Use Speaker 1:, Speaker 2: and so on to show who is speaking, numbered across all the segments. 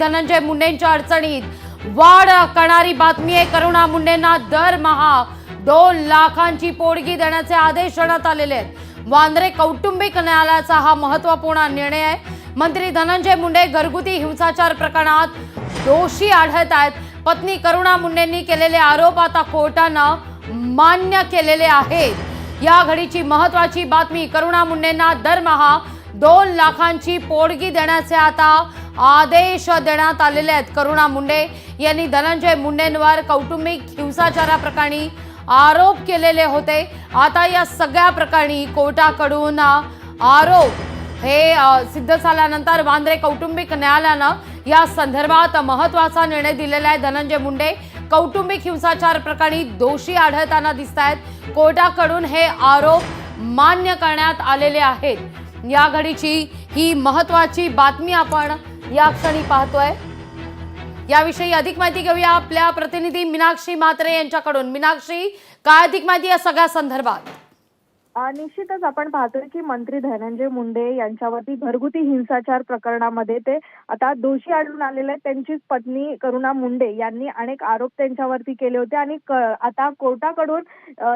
Speaker 1: धनंजय मुंडेंच्या अडचणीत वाढ करणारी बातमी आहे। करुणा मुंडेंना दरमहा 2 लाखांची पोटगी देण्याचे आदेश देण्यात आलेले आहेत। वांद्रे कौटुंबिक न्यायालयाचा हा महत्त्वपूर्ण निर्णय आहे। मंत्री धनंजय मुंडे घरगुती हिंसाचार प्रकरणात दोषी आढळत आहेत। पत्नी करुणा मुंडेंनी केलेले आरोप आता कोर्टानं मान्य केलेले आहेत। या घडीची महत्त्वाची बातमी, करुणा मुंडेंना दरमहा 2 लाखांची पोटगी देण्याचे आता आदेश देण्यात आलेले आहेत। करुणा मुंडे यांनी धनंजय मुंडेंवर कौटुंबिक हिंसाचाराप्रकरणी आरोप केलेले होते। आता या सगळ्या प्रकरणी कोर्टाकडून आरोप हे सिद्ध झाल्यानंतर वांद्रे कौटुंबिक न्यायालयानं या संदर्भात महत्त्वाचा निर्णय दिलेला आहे। धनंजय मुंडे कौटुंबिक हिंसाचार प्रकरणी दोषी आढळताना दिसत आहेत। कोर्टाकडून हे आरोप मान्य करण्यात आलेले आहेत। या घडीची ही महत्त्वाची बातमी आपण या क्षणी पाहतोय। याविषयी अधिक माहिती घेऊया आपल्या प्रतिनिधी मीनाक्षी म्हात्रे यांच्याकडून। मीनाक्षी, काय अधिक माहिती या सगळ्या संदर्भात?
Speaker 2: निश्चितच आपण पाहतोय की मंत्री धनंजय मुंडे यांच्यावरती घरगुती हिंसाचार प्रकरणामध्ये ते आता दोषी आढळून आलेले आहेत। त्यांचीच पत्नी करुणा मुंडे यांनी अनेक आरोप त्यांच्यावरती केले होते आणि आता कोर्टाकडून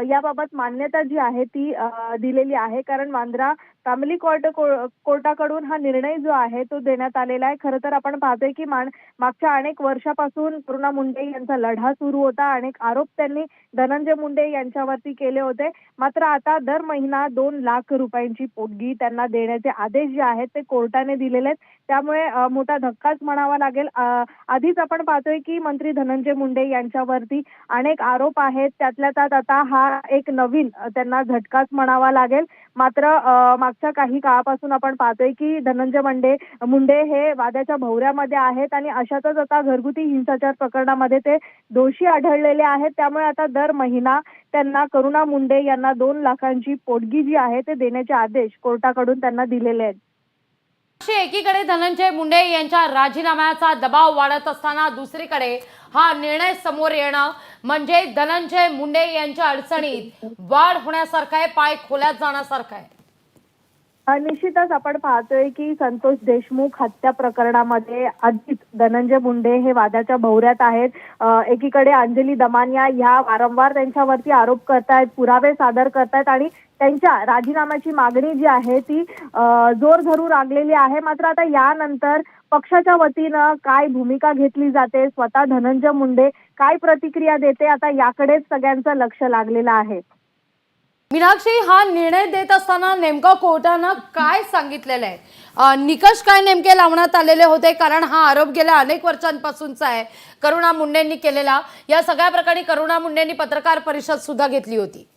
Speaker 2: याबाबत मान्यता जी आहे ती दिलेली आहे। कारण वांद्रा फॅमिली कोर्टाकडून हा निर्णय जो आहे तो देण्यात आलेला आहे। खरं तर आपण पाहतोय की मागच्या अनेक वर्षापासून करुणा मुंडे यांचा लढा सुरू होता। अनेक आरोप त्यांनी धनंजय मुंडे यांच्यावरती केले होते। मात्र आता दर महिना 2 लाख रुपयांची पोटगी त्यांना देण्याचे आदेश जे आहेत ते कोर्टाने दिलेले आहेत। त्यामुळे मोठा धक्काच म्हणावा लागेल। आधीच आपण पाहतोय की मंत्री धनंजय मुंडे यांच्यावरती अनेक आरोप आहेत, त्यातल्या त्यात आता हा एक नवीन त्यांना झटकाच म्हणावा लागेल। मात्र मागच्या काही काळापासून आपण पाहतोय की धनंजय मुंडे हे वादाच्या भोवऱ्यामध्ये आहेत आणि अशातच आता घरगुती हिंसाचार प्रकरणामध्ये ते दोषी आढळलेले आहेत। त्यामुळे आता दर महिना त्यांना करुणा मुंडे यांना 2 लाखांची पोटगी जी आहे ते देण्याचे आदेश कोर्टाकडून त्यांना दिलेले आहेत।
Speaker 1: एकीकडे धनंजय मुंडे यांच्या राजीनाम्याचा दबाव वाढत असताना दुसरीकडे हा निर्णय समोर येणं म्हणजे धनंजय मुंडे यांच्या अडचणीत वाढ होण्यासारखं आहे, पाय खोल्यात जाण्यासारखं आहे।
Speaker 2: निश्चितच आपण पाहतोय की संतोष देशमुख हत्या प्रकरणामध्ये आधीच धनंजय मुंडे हे वादाच्या भोवऱ्यात आहेत। एकीकडे अंजली दमानिया ह्या वारंवार त्यांच्यावरती आरोप करतायत, पुरावे सादर करतायत आणि त्यांच्या राजीनाम्याची मागणी जी आहे ती जोर धरू लागलेली आहे। मात्र आता यानंतर पक्षाच्या वतीनं काय भूमिका घेतली जाते, स्वतः धनंजय मुंडे काय प्रतिक्रिया देते, आता याकडेच सगळ्यांचं लक्ष लागलेलं आहे।
Speaker 1: मीनाक्षी, हा निर्णय देत असताना नेमका कोर्टानं काय सांगितलेलं आहे? निकष काय नेमके लावण्यात आलेले होते? कारण हा आरोप गेल्या अनेक वर्षांपासूनचा आहे करुणा मुंडेंनी केलेला। या सगळ्या प्रकरणी करुणा मुंडेंनी पत्रकार परिषद सुद्धा घेतली होती।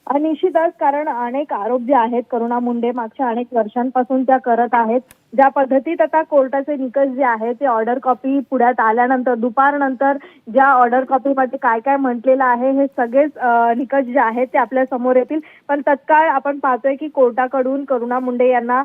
Speaker 2: निश्चितच, कारण अनेक आरोप जे आहेत करुणा मुंडे मागच्या अनेक वर्षांपासून त्या करत आहेत। ज्या पद्धतीत आता कोर्टाचे निकष जे आहेत ते ऑर्डर कॉपी पुढ्यात आल्यानंतर दुपारनंतर ज्या ऑर्डर कॉपीमध्ये काय काय म्हटलेलं आहे हे सगळेच निकष जे आहेत ते आपल्या समोर येतील। पण तत्काळ आपण पाहतोय की कोर्टाकडून करुणा मुंडे यांना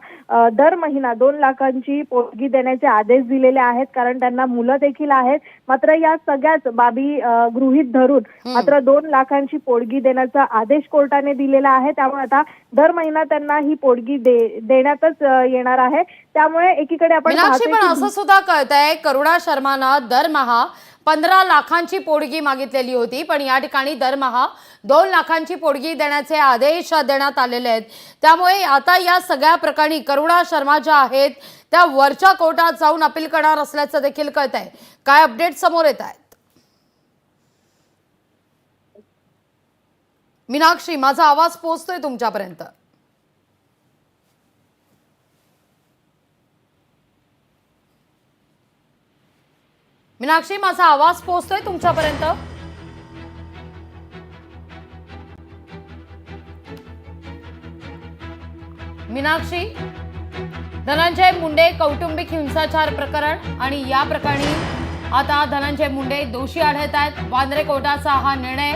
Speaker 2: दर महिना 2 लाखांची पोटगी देण्याचे आदेश दिलेले आहेत, कारण त्यांना मुलं देखील आहेत। मात्र या सगळ्याच बाबी गृहीत धरून मात्र 2 लाखांची पोटगी देण्याचा आदेश कोर्टाने दिलेला आहे। त्यामुळे आता दर महिना त्यांना ही पोटगी देण्यातच येणार आहे। त्यामुळे एकीकडे आपण
Speaker 1: मीनाक्षी, पण असं सुद्धा कळतंय करुणा शर्मानं दरमहा 15 लाखांची पोटगी मागितलेली होती, पण या ठिकाणी दरमहा 2 लाखांची पोटगी देण्याचे आदेश देण्यात आलेले आहेत। त्यामुळे आता या सगळ्या प्रकरणी करुणा शर्मा ज्या आहेत त्या वरच्या कोर्टात जाऊन अपील करणार असल्याचं देखील कळतंय। काय अपडेट समोर येत आहेत? मीनाक्षी, माझा आवाज पोहोचतोय तुमच्यापर्यंत? मीनाक्षी, माझा आवाज पोहोचतोय तुमच्यापर्यंत? मीनाक्षी, धनंजय मुंडे कौटुंबिक हिंसाचार प्रकरण आणि या प्रकरणी आता धनंजय मुंडे दोषी आढळत आहेत। वांद्रे कोर्टाचा हा निर्णय